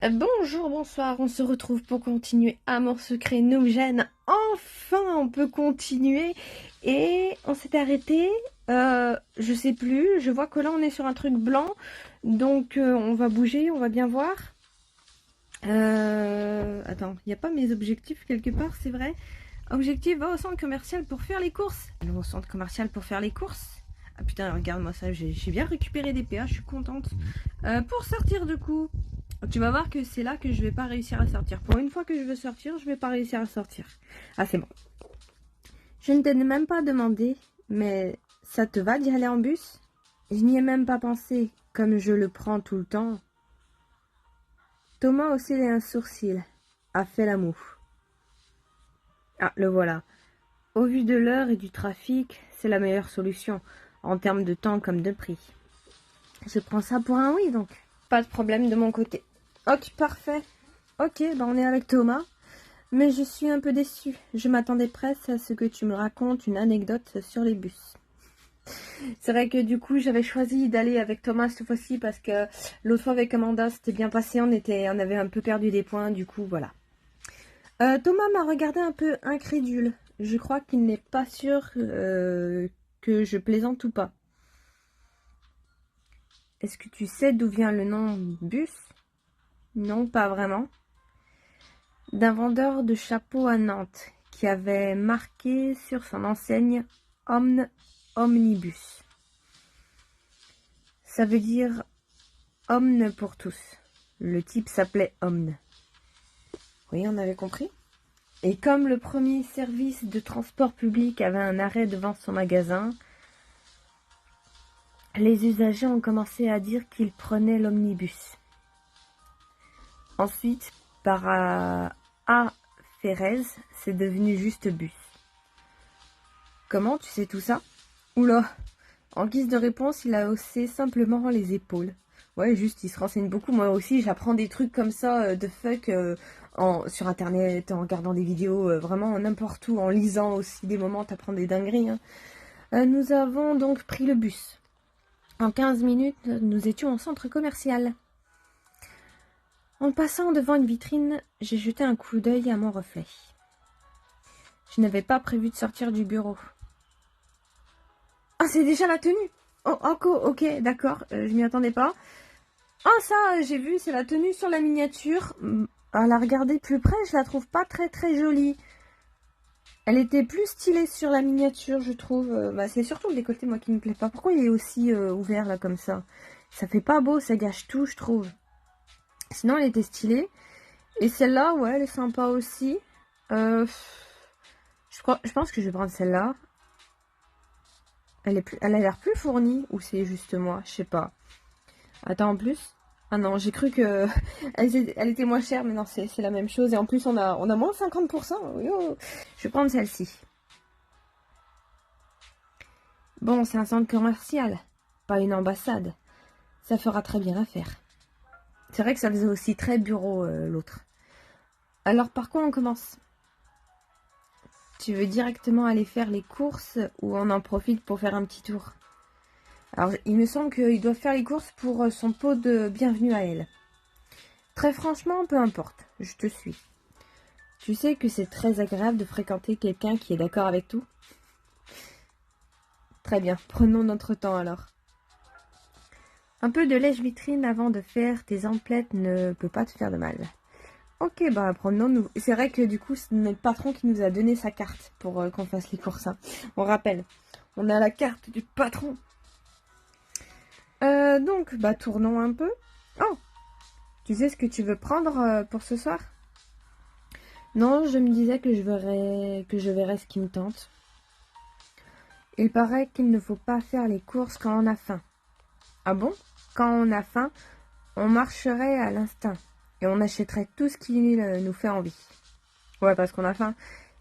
Bonjour, bonsoir, on se retrouve pour continuer Amour secret nous gêne. Enfin, on peut continuer. Et on s'est arrêté, je sais plus, je vois que là on est sur un truc blanc. Donc on va bouger, on va bien voir. Attends, il n'y a pas mes objectifs quelque part, c'est vrai. Objectif, va au centre commercial pour faire les courses. Alors, au centre commercial pour faire les courses. Ah putain, regarde-moi ça, j'ai bien récupéré des PA, je suis contente. Pour sortir du coup, tu vas voir que c'est là que je vais pas réussir à sortir. Pour une fois que je veux sortir, je vais pas réussir à sortir. Ah, c'est bon. Je ne t'ai même pas demandé, mais ça te va d'y aller en bus? Je n'y ai même pas pensé, comme je le prends tout le temps. Thomas aussi un sourcil, a fait la moue. Ah, le voilà. Au vu de l'heure et du trafic, c'est la meilleure solution, en termes de temps comme de prix. Je prends ça pour un oui, donc. Pas de problème de mon côté. Ok, parfait. Ok, bah on est avec Thomas. Mais je suis un peu déçue. Je m'attendais presque à ce que tu me racontes une anecdote sur les bus. C'est vrai que du coup, j'avais choisi d'aller avec Thomas cette fois-ci parce que l'autre fois avec Amanda, c'était bien passé. On avait un peu perdu des points, du coup, voilà. Thomas m'a regardé un peu incrédule. Je crois qu'il n'est pas sûr que je plaisante ou pas. Est-ce que tu sais d'où vient le nom bus? Non, pas vraiment. D'un vendeur de chapeaux à Nantes qui avait marqué sur son enseigne Omnibus. Ça veut dire Omne pour tous. Le type s'appelait Omne. Oui, on avait compris. Et comme le premier service de transport public avait un arrêt devant son magasin, les usagers ont commencé à dire qu'ils prenaient l'omnibus. Ensuite, par A. Ferrez, c'est devenu juste bus. Comment tu sais tout ça? Oula! En guise de réponse, il a haussé simplement les épaules. Ouais, juste, il se renseigne beaucoup. Moi aussi, j'apprends des trucs comme ça de fuck sur Internet, en regardant des vidéos, vraiment n'importe où, en lisant aussi des moments, t'apprends des dingueries. Hein. Nous avons donc pris le bus. En 15 minutes, nous étions au centre commercial. En passant devant une vitrine, j'ai jeté un coup d'œil à mon reflet. Je n'avais pas prévu de sortir du bureau. Ah, c'est déjà la tenue! Oh, ok, d'accord, je m'y attendais pas. Ah, ça, j'ai vu, c'est la tenue sur la miniature. À la regarder de plus près, je la trouve pas très très jolie. Elle était plus stylée sur la miniature, je trouve. C'est surtout le décolleté, moi, qui me plaît pas. Pourquoi il est aussi ouvert, là, comme ça? Ça fait pas beau, ça gâche tout, je trouve. Sinon, elle était stylée. Et celle-là, ouais, elle est sympa aussi. Je pense que je vais prendre celle-là. Elle a l'air plus fournie, ou c'est juste moi, je sais pas. Attends, en plus. Ah non, j'ai cru que elle était moins chère, mais non, c'est la même chose. Et en plus, on a moins 50%. Yo. Je vais prendre celle-ci. Bon, c'est un centre commercial, pas une ambassade. Ça fera très bien l'affaire. C'est vrai que ça faisait aussi très bureau, l'autre. Alors, par quoi on commence? Tu veux directement aller faire les courses ou on en profite pour faire un petit tour? Alors, il me semble qu'il doit faire les courses pour son pot de bienvenue à elle. Très franchement, peu importe, je te suis. Tu sais que c'est très agréable de fréquenter quelqu'un qui est d'accord avec tout? Très bien, prenons notre temps alors. Un peu de lèche-vitrine avant de faire tes emplettes ne peut pas te faire de mal. Ok, bah prenons-nous. C'est vrai que du coup, c'est notre patron qui nous a donné sa carte pour qu'on fasse les courses. Hein. On rappelle, on a la carte du patron. Donc, bah tournons un peu. Oh, tu sais ce que tu veux prendre pour ce soir? Non, je me disais que je verrais ce qui me tente. Il paraît qu'il ne faut pas faire les courses quand on a faim. Ah bon? Quand on a faim, on marcherait à l'instinct et on achèterait tout ce qui nous fait envie. Ouais, parce qu'on a faim.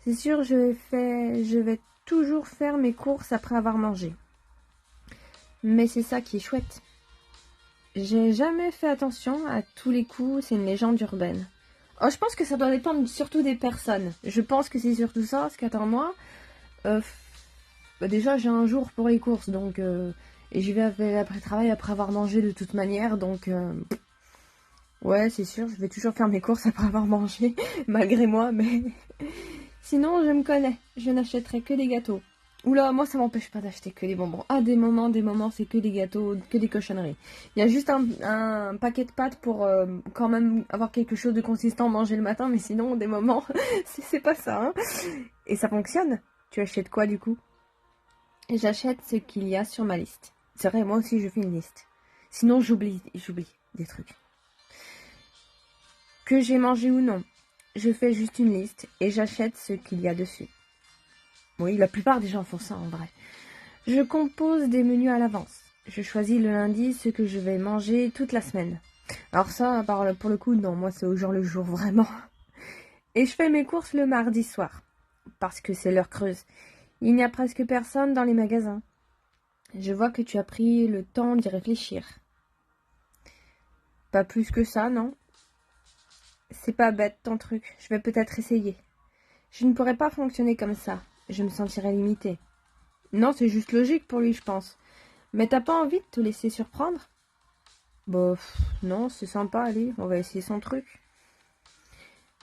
C'est sûr, je vais toujours faire mes courses après avoir mangé. Mais c'est ça qui est chouette. J'ai jamais fait attention à tous les coups, c'est une légende urbaine. Oh, je pense que ça doit dépendre surtout des personnes. Je pense que c'est surtout ça, parce qu'attends moi, déjà j'ai un jour pour les courses, donc et j'y vais après le travail après avoir mangé de toute manière, donc Ouais, c'est sûr, je vais toujours faire mes courses après avoir mangé, malgré moi, mais sinon, je me connais. Je n'achèterai que des gâteaux. Oula, moi, ça m'empêche pas d'acheter que des bonbons. Ah, des moments, c'est que des gâteaux, que des cochonneries. Il y a juste un paquet de pâtes pour quand même avoir quelque chose de consistant à manger le matin, mais sinon, des moments, c'est pas ça, hein. Et ça fonctionne. Tu achètes quoi, du coup? J'achète ce qu'il y a sur ma liste. C'est vrai, moi aussi, je fais une liste. Sinon, j'oublie des trucs. Que j'ai mangé ou non, je fais juste une liste et j'achète ce qu'il y a dessus. Oui, la plupart des gens font ça en vrai. Je compose des menus à l'avance. Je choisis le lundi ce que je vais manger toute la semaine. Alors ça, pour le coup, non, moi c'est au jour le jour, vraiment. Et je fais mes courses le mardi soir, parce que c'est l'heure creuse. Il n'y a presque personne dans les magasins. Je vois que tu as pris le temps d'y réfléchir. Pas plus que ça, non? C'est pas bête ton truc, je vais peut-être essayer. Je ne pourrais pas fonctionner comme ça, je me sentirais limitée. Non, c'est juste logique pour lui, je pense. Mais t'as pas envie de te laisser surprendre? Bof, non, c'est sympa, allez, on va essayer son truc.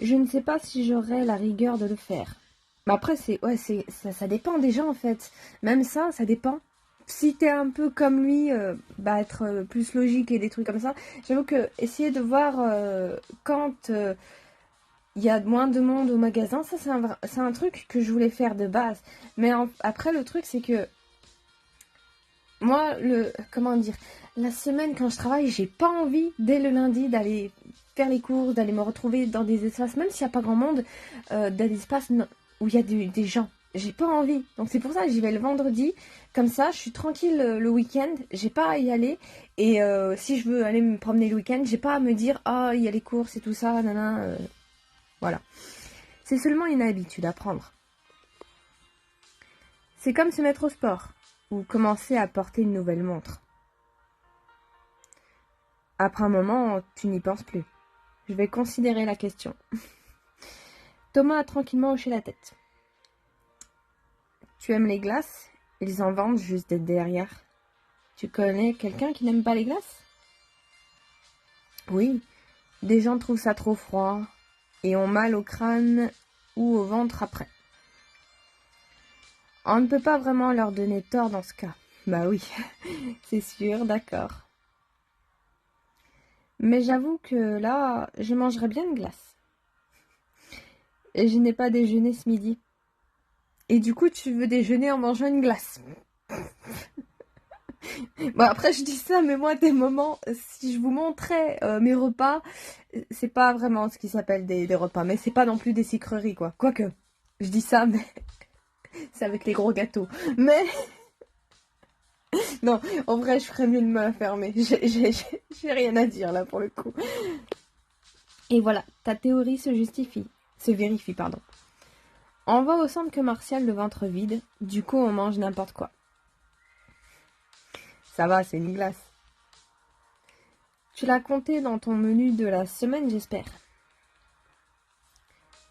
Je ne sais pas si j'aurai la rigueur de le faire. Mais après, ça dépend des gens, en fait. Même ça dépend. Si t'es un peu comme lui, être plus logique et des trucs comme ça, j'avoue que essayer de voir quand il y a moins de monde au magasin, ça c'est un truc que je voulais faire de base. Mais après, le truc, c'est que moi, comment dire, la semaine quand je travaille, j'ai pas envie dès le lundi d'aller faire les courses, d'aller me retrouver dans des espaces, même s'il n'y a pas grand monde, dans des espaces où il y a des gens. J'ai pas envie. Donc c'est pour ça que j'y vais le vendredi. Comme ça, je suis tranquille le week-end. J'ai pas à y aller. Et si je veux aller me promener le week-end, j'ai pas à me dire ah il y a les courses et tout ça, nana. Voilà. C'est seulement une habitude à prendre. C'est comme se mettre au sport ou commencer à porter une nouvelle montre. Après un moment, tu n'y penses plus. Je vais considérer la question. Thomas a tranquillement hoché la tête. Tu aimes les glaces? Ils en vendent juste derrière. Tu connais quelqu'un qui n'aime pas les glaces? Oui, des gens trouvent ça trop froid et ont mal au crâne ou au ventre après. On ne peut pas vraiment leur donner tort dans ce cas. Bah oui, c'est sûr, d'accord. Mais j'avoue que là, je mangerais bien une glace. Et je n'ai pas déjeuné ce midi. Et du coup, tu veux déjeuner en mangeant une glace. Bon, après, je dis ça, mais moi, des moments, si je vous montrais mes repas, c'est pas vraiment ce qui s'appelle des repas, mais c'est pas non plus des sucreries, quoi. Quoique, je dis ça, mais c'est avec les gros gâteaux. Mais, non, en vrai, je ferais mieux de me la fermer. J'ai rien à dire, là, pour le coup. Et voilà, ta théorie se vérifie, pardon. On va au centre commercial le ventre vide, du coup, on mange n'importe quoi. Ça va, c'est une glace. Tu l'as compté dans ton menu de la semaine, j'espère.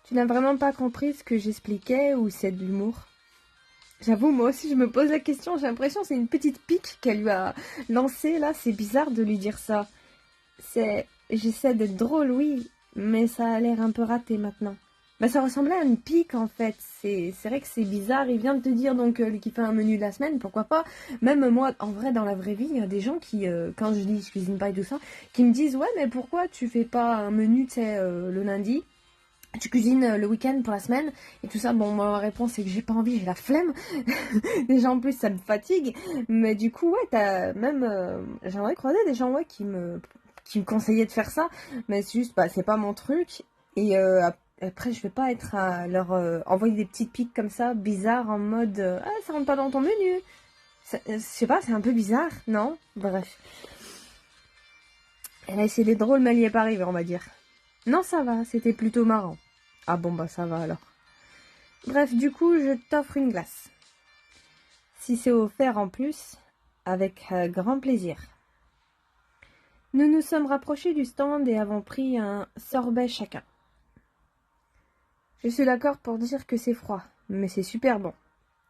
Tu n'as vraiment pas compris ce que j'expliquais ou c'est de l'humour? J'avoue, moi aussi, je me pose la question. J'ai l'impression que c'est une petite pique qu'elle lui a lancée, là. C'est bizarre de lui dire ça. J'essaie d'être drôle, oui, mais ça a l'air un peu raté maintenant. Bah, ça ressemblait à une pique, en fait. C'est vrai que c'est bizarre. Il vient de te dire, donc, qu'il fait un menu de la semaine, pourquoi pas. Même moi, en vrai, dans la vraie vie, il y a des gens qui, quand je dis je cuisine pas et tout ça, qui me disent, ouais, mais pourquoi tu fais pas un menu, tu sais, le lundi? Tu cuisines le week-end pour la semaine et tout ça. Bon, ma réponse c'est que j'ai pas envie, j'ai la flemme. Déjà en plus ça me fatigue. Mais du coup, ouais, t'as même. J'aimerais croiser des gens ouais, qui me conseillaient de faire ça. Mais c'est juste, bah, c'est pas mon truc. Et après, je vais pas être à leur envoyer des petites piques comme ça, bizarres, en mode ah, ça rentre pas dans ton menu. Je sais pas, c'est un peu bizarre, non? Bref. Elle a essayé d'être drôle, mais elle y est pas arrivée, on va dire. Non, ça va, c'était plutôt marrant. Ah bon, bah ça va alors. Bref, du coup, je t'offre une glace. Si c'est offert en plus, avec grand plaisir. Nous nous sommes rapprochés du stand et avons pris un sorbet chacun. Je suis d'accord pour dire que c'est froid, mais c'est super bon.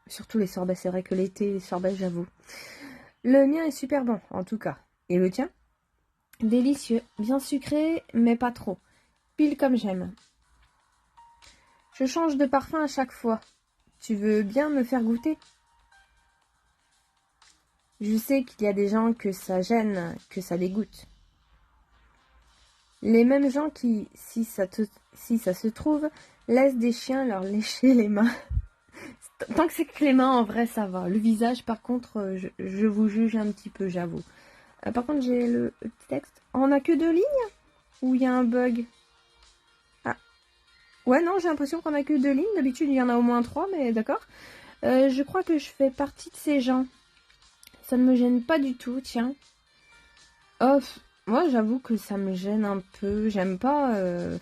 Surtout les sorbets, c'est vrai que l'été, les sorbets, j'avoue. Le mien est super bon, en tout cas. Et le tien? Délicieux, bien sucré, mais pas trop. Pile comme j'aime. Je change de parfum à chaque fois. Tu veux bien me faire goûter? Je sais qu'il y a des gens que ça gêne, que ça dégoûte. Les mêmes gens qui, si ça se trouve, laissent des chiens leur lécher les mains. Tant que c'est que les mains, en vrai, ça va. Le visage, par contre, je vous juge un petit peu, j'avoue. Par contre, j'ai le texte. On a que 2 lignes? Ou il y a un bug? Ah. Ouais, non, j'ai l'impression qu'on a que 2 lignes. D'habitude, il y en a au moins 3, mais d'accord. Je crois que je fais partie de ces gens. Ça ne me gêne pas du tout, tiens. Oh, moi, j'avoue que ça me gêne un peu. J'aime pas... Je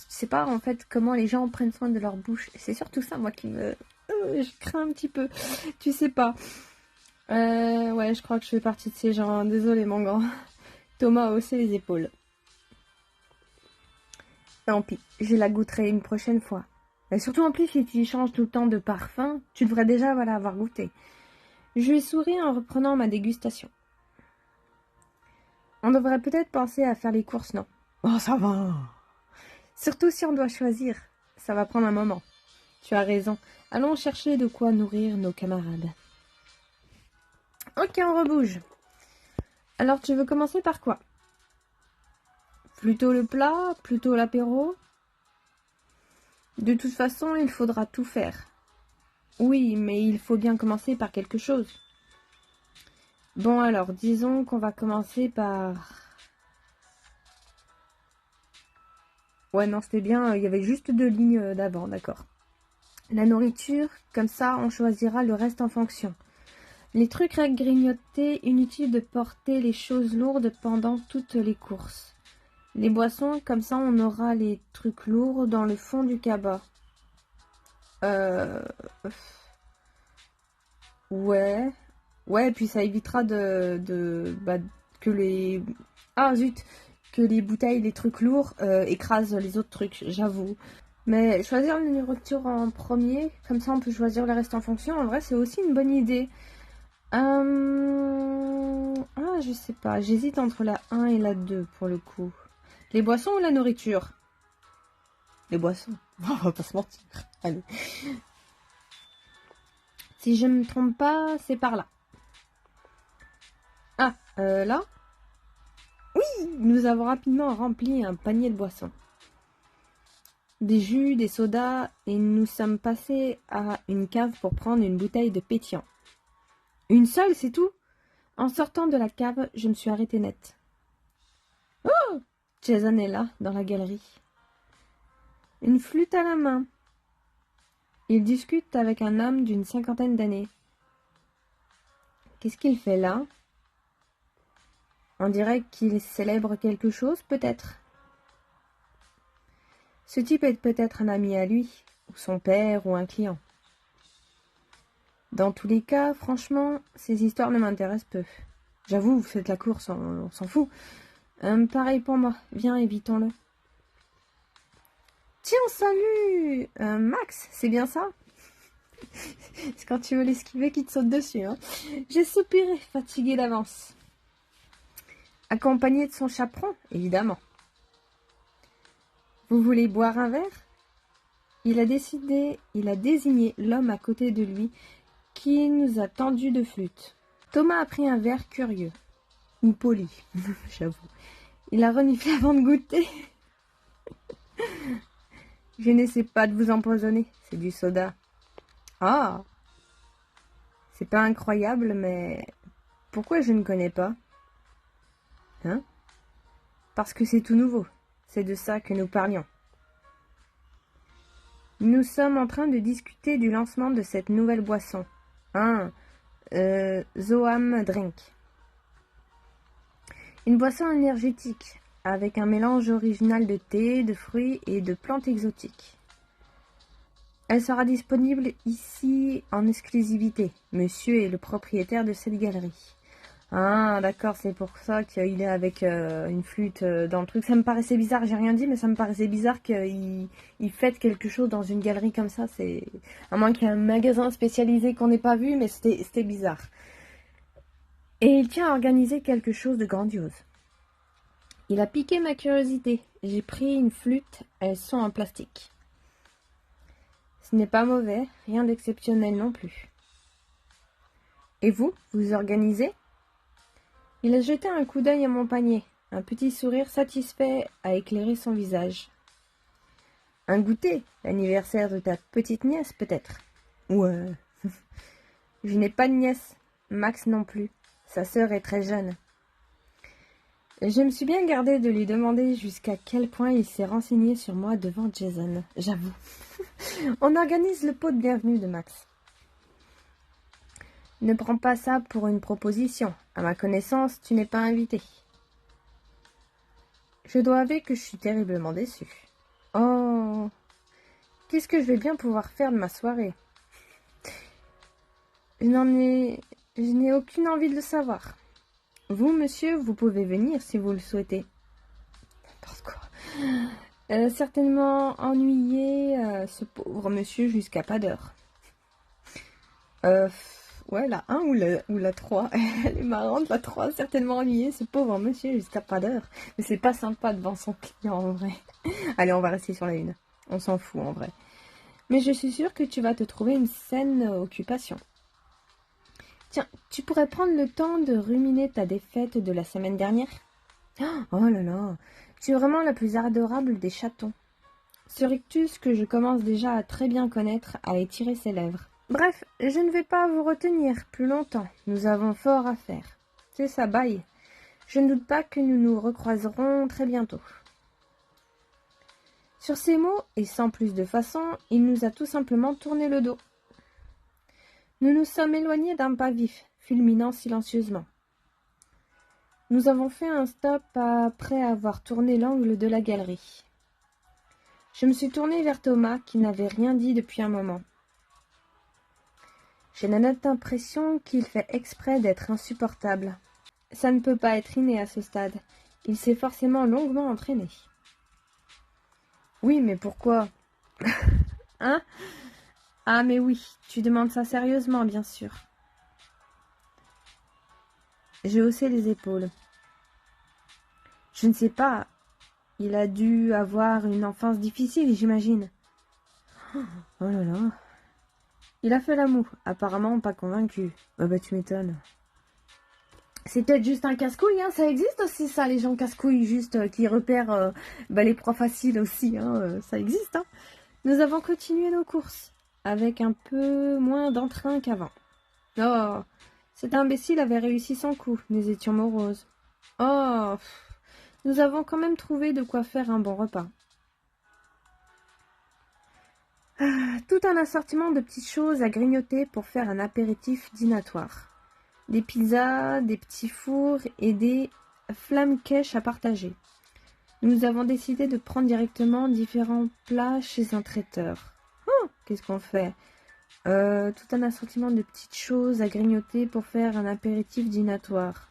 sais pas, en fait, comment les gens prennent soin de leur bouche. C'est surtout ça, moi, qui me... je crains un petit peu. Tu sais pas. Ouais, je crois que je fais partie de ces gens. Désolé, mon grand. Thomas a haussé les épaules. Tant pis, je la goûterai une prochaine fois. Et surtout, en plus, si tu changes tout le temps de parfum, tu devrais déjà avoir goûté. Je lui souris en reprenant ma dégustation. On devrait peut-être penser à faire les courses, non? Oh, ça va. Surtout si on doit choisir. Ça va prendre un moment. Tu as raison. Allons chercher de quoi nourrir nos camarades. Ok, on rebouge. Alors, tu veux commencer par quoi? Plutôt le plat? Plutôt l'apéro? De toute façon, il faudra tout faire. Oui, mais il faut bien commencer par quelque chose. Bon alors, disons qu'on va commencer par... Ouais, non, c'était bien, il y avait juste 2 lignes d'avant, d'accord. La nourriture, comme ça, on choisira le reste en fonction. Les trucs à grignoter, inutile de porter les choses lourdes pendant toutes les courses. Les boissons, comme ça, on aura les trucs lourds dans le fond du cabas. Ouais. Ouais, et puis ça évitera que les... Ah zut! Que les bouteilles, les trucs lourds écrasent les autres trucs, j'avoue. Mais choisir la nourriture en premier, comme ça on peut choisir le reste en fonction, en vrai c'est aussi une bonne idée. Ah, je sais pas, j'hésite entre la 1 et la 2 pour le coup. Les boissons ou la nourriture? Les boissons, on va pas se mentir. Allez. Si je me trompe pas, c'est par là. Ah, là? Oui, nous avons rapidement rempli un panier de boissons. Des jus, des sodas, et nous sommes passés à une cave pour prendre une bouteille de pétillant. Une seule, c'est tout? En sortant de la cave, je me suis arrêtée net. Oh! Jason est là, dans la galerie. Une flûte à la main. Il discute avec un homme d'une 50aine d'années. Qu'est-ce qu'il fait là? On dirait qu'il célèbre quelque chose, peut-être. Ce type est peut-être un ami à lui, ou son père, ou un client. Dans tous les cas, franchement, ces histoires ne m'intéressent peu. J'avoue, vous faites la course, on s'en fout. Pareil pour moi, viens, évitons-le. Tiens, salut Max, c'est bien ça? C'est quand tu veux l'esquiver qu'il te saute dessus, hein. J'ai soupiré, fatigué d'avance. Accompagné de son chaperon, évidemment. Vous voulez boire un verre? Il a désigné l'homme à côté de lui qui nous a tendu de flûte. Thomas a pris un verre curieux. Ou poli, j'avoue. Il a reniflé avant de goûter. Je n'essaie pas de vous empoisonner, c'est du soda. Ah! C'est pas incroyable, mais... Pourquoi je ne connais pas? Hein? Parce que c'est tout nouveau. C'est de ça que nous parlions. Nous sommes en train de discuter du lancement de cette nouvelle boisson. Zoam Drink. Une boisson énergétique, avec un mélange original de thé, de fruits et de plantes exotiques. Elle sera disponible ici en exclusivité. Monsieur est le propriétaire de cette galerie. Ah, d'accord, c'est pour ça qu'il est avec une flûte dans le truc. Ça me paraissait bizarre, j'ai rien dit, mais ça me paraissait bizarre qu'il fête quelque chose dans une galerie comme ça. C'est à moins qu'il y ait un magasin spécialisé qu'on n'ait pas vu, mais c'était bizarre. Et il tient à organiser quelque chose de grandiose. Il a piqué ma curiosité. J'ai pris une flûte, elles sont en plastique. Ce n'est pas mauvais, rien d'exceptionnel non plus. Et vous, vous organisez? Il a jeté un coup d'œil à mon panier. Un petit sourire satisfait a éclairé son visage. Un goûter, l'anniversaire de ta petite nièce peut-être? Ouais. Je n'ai pas de nièce, Max non plus. Sa sœur est très jeune. Je me suis bien gardée de lui demander jusqu'à quel point il s'est renseigné sur moi devant Jason, j'avoue. On organise le pot de bienvenue de Max. Ne prends pas ça pour une proposition. À ma connaissance, tu n'es pas invité. Je dois avouer que je suis terriblement déçue. Oh, qu'est-ce que je vais bien pouvoir faire de ma soirée? Je n'ai aucune envie de le savoir. Vous, monsieur, vous pouvez venir si vous le souhaitez. N'importe quoi. Certainement ennuyer ce pauvre monsieur jusqu'à pas d'heure. Ouais, la 1 ou la 3. Elle est marrante, la 3. Certainement ennuyer ce pauvre monsieur jusqu'à pas d'heure. Mais c'est pas sympa devant son client, en vrai. Allez, on va rester sur la 1. On s'en fout, en vrai. Mais je suis sûre que tu vas te trouver une saine occupation. Tiens, tu pourrais prendre le temps de ruminer ta défaite de la semaine dernière? Oh là là, tu es vraiment la plus adorable des chatons. Ce rictus que je commence déjà à très bien connaître a étiré ses lèvres. Bref, je ne vais pas vous retenir plus longtemps. Nous avons fort à faire. C'est ça, bye. Je ne doute pas que nous nous recroiserons très bientôt. Sur ces mots, et sans plus de façon, il nous a tout simplement tourné le dos. Nous nous sommes éloignés d'un pas vif, fulminant silencieusement. Nous avons fait un stop après avoir tourné l'angle de la galerie. Je me suis tournée vers Thomas, qui n'avait rien dit depuis un moment. J'ai la nette impression qu'il fait exprès d'être insupportable. Ça ne peut pas être inné à ce stade. Il s'est forcément longuement entraîné. Oui, mais pourquoi? Hein? Ah, mais oui, tu demandes ça sérieusement, bien sûr. J'ai haussé les épaules. Je ne sais pas. Il a dû avoir une enfance difficile, j'imagine. Oh là là. Il a fait la moue, apparemment pas convaincu. Oh bah tu m'étonnes. C'est peut-être juste un casse-couille, hein. Ça existe aussi ça, les gens casse-couilles, juste qui repèrent les proies faciles aussi, hein. Ça existe, hein. Nous avons continué nos courses, avec un peu moins d'entrain qu'avant. Oh, cet imbécile avait réussi son coup, nous étions moroses. Oh, nous avons quand même trouvé de quoi faire un bon repas. Tout un assortiment de petites choses à grignoter pour faire un apéritif dînatoire. Des pizzas, des petits fours et des flammes-quiches à partager. Nous avons décidé de prendre directement différents plats chez un traiteur. Oh, qu'est-ce qu'on fait? Tout un assortiment de petites choses à grignoter pour faire un apéritif dînatoire.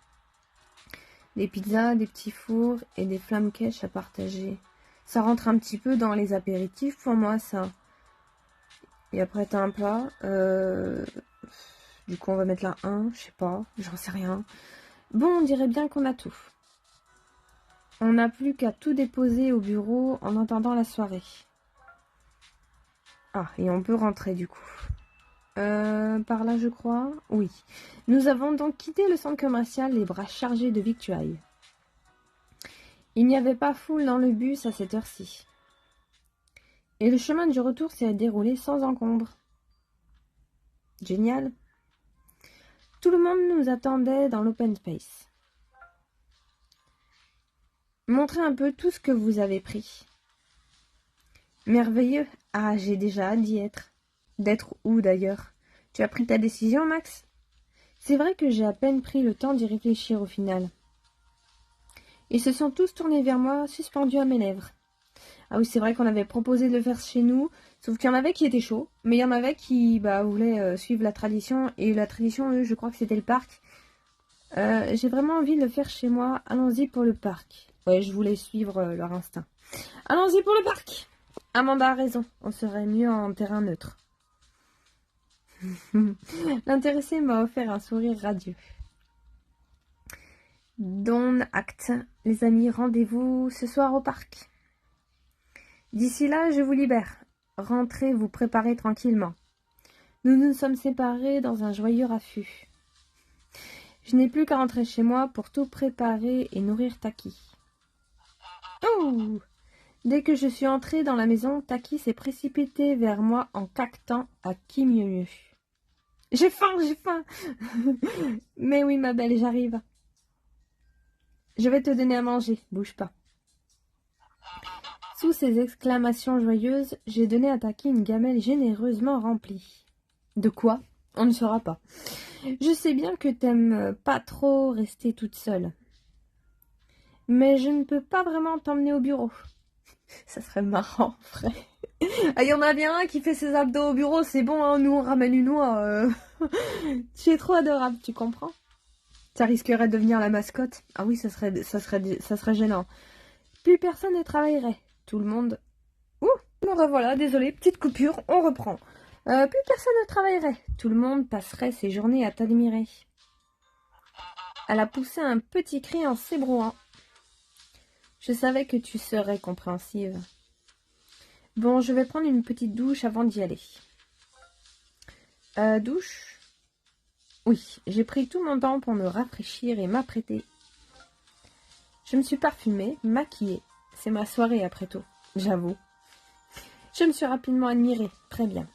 Des pizzas, des petits fours et des flammes-quiches à partager. Ça rentre un petit peu dans les apéritifs pour moi, ça. Et après, t'as un plat. Du coup, on va mettre la 1, je sais pas, j'en sais rien. Bon, on dirait bien qu'on a tout. On n'a plus qu'à tout déposer au bureau en attendant la soirée. Ah, et on peut rentrer du coup. Par là, je crois. Oui. Nous avons donc quitté le centre commercial les bras chargés de victuailles. Il n'y avait pas foule dans le bus à cette heure-ci. Et le chemin du retour s'est déroulé sans encombre. Génial. Tout le monde nous attendait dans l'open space. Montrez un peu tout ce que vous avez pris. Merveilleux. Ah, j'ai déjà hâte d'y être. D'être où d'ailleurs? Tu as pris ta décision, Max? C'est vrai que j'ai à peine pris le temps d'y réfléchir au final. Ils se sont tous tournés vers moi, suspendus à mes lèvres. Ah oui, c'est vrai qu'on avait proposé de le faire chez nous, sauf qu'il y en avait qui étaient chauds, mais il y en avait qui voulaient suivre la tradition, et la tradition, eux, je crois que c'était le parc. J'ai vraiment envie de le faire chez moi, allons-y pour le parc. Ouais, je voulais suivre leur instinct. Allons-y pour le parc. Amanda a raison, on serait mieux en terrain neutre. L'intéressé m'a offert un sourire radieux. Donne acte. Les amis, rendez-vous ce soir au parc. D'ici là, je vous libère. Rentrez vous préparer tranquillement. Nous nous sommes séparés dans un joyeux raffut. Je n'ai plus qu'à rentrer chez moi pour tout préparer et nourrir Taki. Oh! Dès que je suis entrée dans la maison, Taki s'est précipité vers moi en caquetant à qui mieux mieux. J'ai faim, j'ai faim. Mais oui, ma belle, j'arrive. Je vais te donner à manger, bouge pas. Sous ces exclamations joyeuses, j'ai donné à Taki une gamelle généreusement remplie. De quoi? On ne saura pas. Je sais bien que t'aimes pas trop rester toute seule. Mais je ne peux pas vraiment t'emmener au bureau. Ça serait marrant, frère. Ah, y en a bien un qui fait ses abdos au bureau, c'est bon, hein, nous on ramène une noix. Tu es trop adorable, tu comprends? Ça risquerait de devenir la mascotte. Ah oui, ça serait gênant. Plus personne ne travaillerait. Tout le monde... Ouh, me revoilà, désolé, petite coupure, on reprend. Plus personne ne travaillerait. Tout le monde passerait ses journées à t'admirer. Elle a poussé un petit cri en s'ébrouant. Je savais que tu serais compréhensive. Bon, je vais prendre une petite douche avant d'y aller. Douche? Oui, j'ai pris tout mon temps pour me rafraîchir et m'apprêter. Je me suis parfumée, maquillée. C'est ma soirée après tout, j'avoue. Je me suis rapidement admirée, très bien.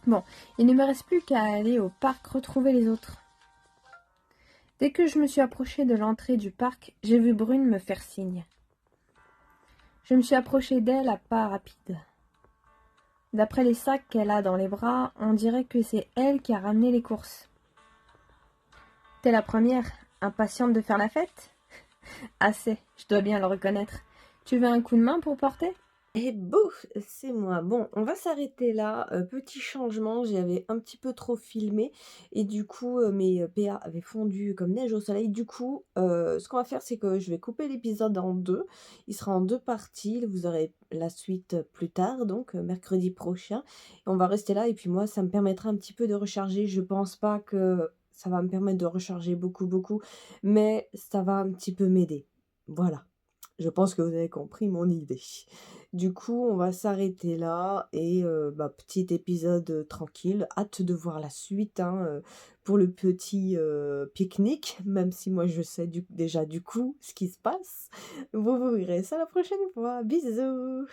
Bon, il ne me reste plus qu'à aller au parc retrouver les autres. Dès que je me suis approchée de l'entrée du parc, j'ai vu Brune me faire signe. Je me suis approchée d'elle à pas rapides. D'après les sacs qu'elle a dans les bras, on dirait que c'est elle qui a ramené les courses. T'es la première, impatiente de faire la fête? Assez, je dois bien le reconnaître. Tu veux un coup de main pour porter? Et bouf, c'est moi. Bon, on va s'arrêter là. Petit changement, j'avais un petit peu trop filmé et du coup, mes PA avaient fondu comme neige au soleil. Du coup, ce qu'on va faire, c'est que je vais couper l'épisode en 2. Il sera en 2 parties. Vous aurez la suite plus tard, donc mercredi prochain. On va rester là et puis moi, ça me permettra un petit peu de recharger. Je pense pas que ça va me permettre de recharger beaucoup, beaucoup, mais ça va un petit peu m'aider. Voilà. Je pense que vous avez compris mon idée. Du coup, on va s'arrêter là et petit épisode tranquille. Hâte de voir la suite hein, pour le petit pique-nique, même si moi je sais déjà du coup ce qui se passe. Vous verrez ça la prochaine fois. Bisous!